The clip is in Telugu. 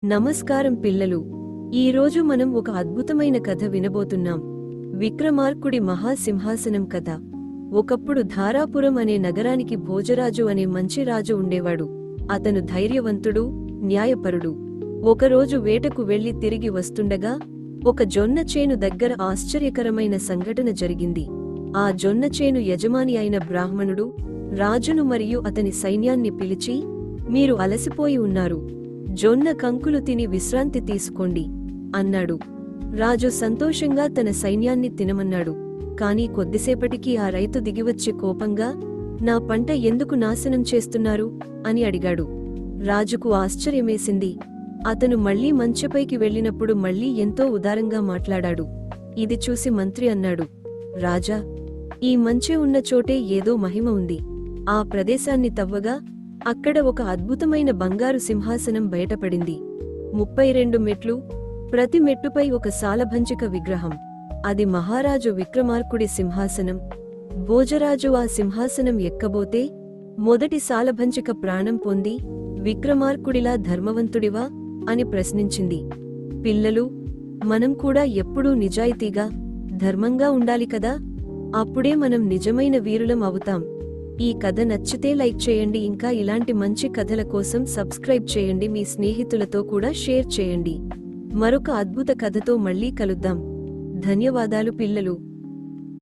నమస్కారం పిల్లలు. ఈరోజు మనం ఒక అద్భుతమైన కథ వినబోతున్నాం. విక్రమార్కుడి మహాసింహాసనం కథ. ఒకప్పుడు ధారాపురం అనే నగరానికి భోజరాజు అనే మంచి రాజు ఉండేవాడు. అతను ధైర్యవంతుడు, న్యాయపరుడు. ఒకరోజు వేటకు వెళ్లి తిరిగి వస్తుండగా ఒక జొన్న చేను దగ్గర ఆశ్చర్యకరమైన సంఘటన జరిగింది. ఆ జొన్న చేను యజమాని అయిన బ్రాహ్మణుడు రాజును మరియు అతని సైన్యాన్ని పిలిచి, మీరు అలసిపోయి ఉన్నారు, జొన్న కంకులు తిని విశ్రాంతి తీసుకోండి అన్నాడు. రాజు సంతోషంగా తన సైన్యాన్ని తినమన్నాడు. కాని కొద్దిసేపటికి ఆ రైతు దిగివచ్చి కోపంగా, నా పంట ఎందుకు నాశనం చేస్తున్నారు అని అడిగాడు. రాజుకు ఆశ్చర్యమేసింది. అతను మళ్లీ మంచెపైకి వెళ్లినప్పుడు మళ్లీ ఎంతో ఉదారంగా మాట్లాడాడు. ఇది చూసి మంత్రి అన్నాడు, రాజా, ఈ మంచె ఉన్న చోటే ఏదో మహిమ ఉంది. ఆ ప్రదేశాన్ని తవ్వగా అక్కడ ఒక అద్భుతమైన బంగారు సింహాసనం బయటపడింది. 32 మెట్లు, ప్రతి మెట్టుపై ఒక సాలభంచిక విగ్రహం. అది మహారాజు విక్రమార్కుడి సింహాసనం. భోజరాజు ఆ సింహాసనం ఎక్కబోతే మొదటి సాలభంచిక ప్రాణం పొంది, విక్రమార్కుడిలా ధర్మవంతుడివా అని ప్రశ్నించింది. పిల్లలు, మనం కూడా ఎప్పుడూ నిజాయితీగా, ధర్మంగా ఉండాలి కదా. అప్పుడే మనం నిజమైన వీరులం అవుతాం. ఈ కథ నచ్చితే లైక్ చేయండి. ఇంకా ఇలాంటి మంచి కథల కోసం సబ్స్క్రైబ్ చేయండి. మీ స్నేహితులతో కూడా షేర్ చేయండి. మరొక అద్భుత కథతో మళ్ళీ కలుద్దాం. ధన్యవాదాలు పిల్లలు.